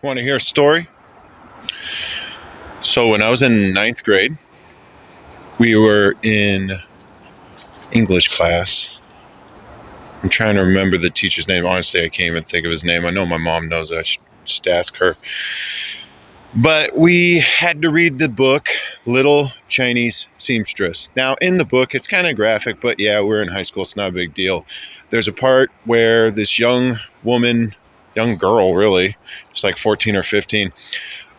Want to hear a story? So when I was in ninth grade, we were in English class. I'm trying to remember the teacher's name. Honestly, I can't even think of his name. I know my mom knows it. I should just ask her. But we had to read the book, Little Chinese Seamstress. Now, in the book, it's kind of graphic, but yeah, we're in high school. It's not a big deal. There's a part where this young woman, young girl, really, just like 14 or 15,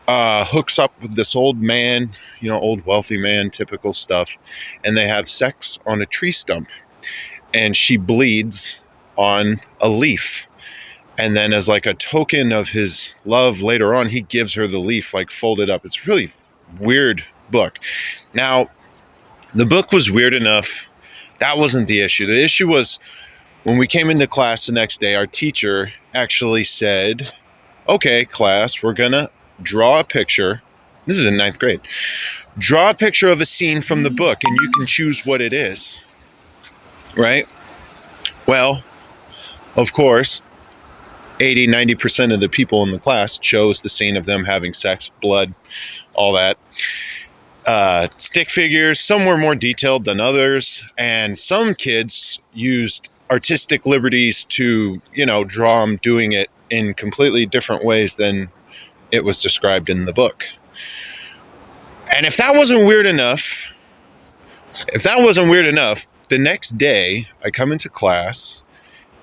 hooks up with this old man, old wealthy man, typical stuff, and they have sex on a tree stump. And she bleeds on a leaf. And then as like a token of his love later on, he gives her the leaf like folded up. It's really weird book. Now, the book was weird enough. That wasn't the issue. The issue was when we came into class the next day, our teacher actually said, okay, class, we're going to draw a picture. This is in ninth grade. Draw a picture of a scene from the book and you can choose what it is. Right? Well, of course, 80-90% of the people in the class chose the scene of them having sex, blood, all that. Stick figures, some were more detailed than others, and some kids used artistic liberties to, draw them doing it in completely different ways than it was described in the book. And if that wasn't weird enough, the next day I come into class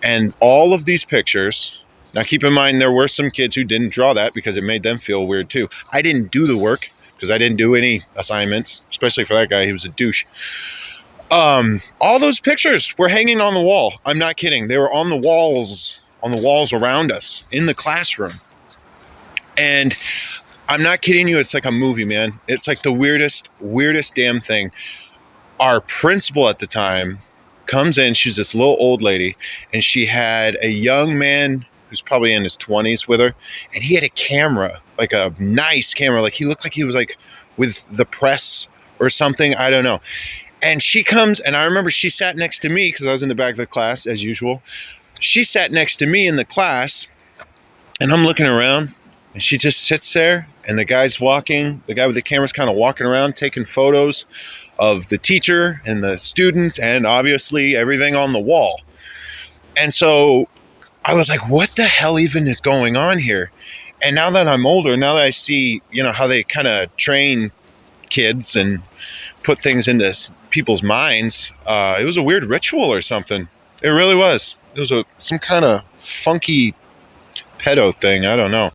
and all of these pictures. Now, keep in mind, there were some kids who didn't draw that because it made them feel weird, too. I didn't do the work because I didn't do any assignments, especially for that guy. He was a douche. All those pictures were hanging on the wall. I'm not kidding. They were on the walls around us in the classroom. And I'm not kidding you. It's like a movie, man. It's like the weirdest damn thing. Our principal at the time comes in. She's this little old lady, and she had a young man who's probably in his 20s with her, and he had a camera, like a nice camera, like he looked like he was like with the press or something, I don't know. And she comes, and I remember she sat next to me because I was in the back of the class as usual. She sat next to me in the class, and I'm looking around, and she just sits there, and the guy with the camera's kind of walking around taking photos of the teacher and the students and obviously everything on the wall. And so I was like, what the hell even is going on here? And now that I'm older, now that I see, how they kind of train kids and put things into people's minds, it was a weird ritual or something. It really was. It was some kind of funky pedo thing. I don't know.